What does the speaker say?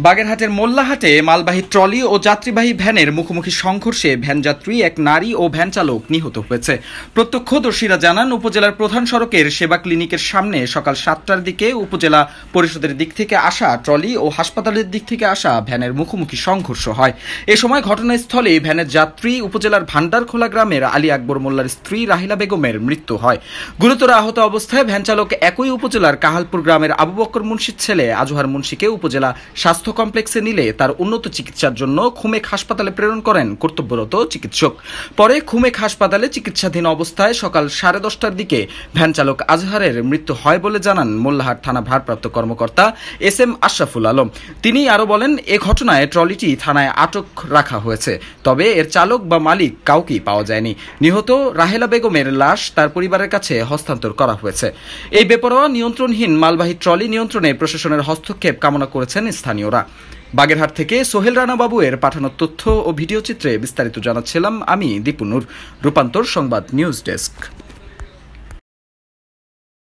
বাগেরহাটের মোল্লাহাটে মালবাহী ট্রলি ও যাত্রীবাহী ভ্যানের মুখোমুখি সংঘর্ষে ভ্যানযাত্রী এক নারী ও ভ্যান চালক নিহত হয়েছে। প্রত্যক্ষদর্শীরা জানান, উপজেলার প্রধান সড়কের সেবা ক্লিনিকের সামনে সকাল 7টার দিকে উপজেলা পরিষদের দিক থেকে আসা ট্রলি ও হাসপাতালের দিক থেকে আসা ভ্যানের মুখোমুখি সংঘর্ষ হয়। এ সময় ঘটনাস্থলে ভ্যানের যাত্রী উপজেলার ভান্ডারখোলা গ্রামের আলী আকবর মোল্লার স্ত্রী রাহিলা বেগমের মৃত্যু হয়। গুরুতর আহত অবস্থায় ভ্যান চালক একই উপজেলার কাহালপুর গ্রামের আবু বকর মুন্সির ছেলে আজহার মুন্সিকে উপজেলা স্বাস্থ্য কমপ্লেক্সে নিলে তার উন্নত চিকিৎসার জন্য খুমেক হাসপাতালে প্রেরণ করেন কর্তব্যরত চিকিৎসক। পরে খুমেক হাসপাতালে চিকিৎসাধীন অবস্থায় সকাল 10:30টার দিকে ভ্যান চালক আজহারের মৃত্যু হয় বলে জানান মোল্লাহাট থানা ভারপ্রাপ্ত কর্মকর্তা এস.এম. আশরাফুল আলম। তিনি আরো বলেন, এ ঘটনায় ট্রলিটি থানায় আটক রাখা হয়েছে, তবে এর চালক বা মালিক কাউকেই পাওয়া যায়নি। নিহত রাহেলা বেগমের লাশ তার পরিবারের কাছে হস্তান্তর করা হয়েছে। এই বেপরোয়া নিয়ন্ত্রণহীন মালবাহী ট্রলি নিয়ন্ত্রণে প্রশাসনের হস্তক্ষেপ কামনা করেছেন স্থানীয়রা। বাগেরহাট থেকে সোহেল রানা বাবুয়ের পাঠানো তথ্য ও ভিডিও চিত্রে বিস্তারিত জানাচ্ছিলাম আমি দীপু নূর। রূপান্তর সংবাদ নিউজ ডেস্ক।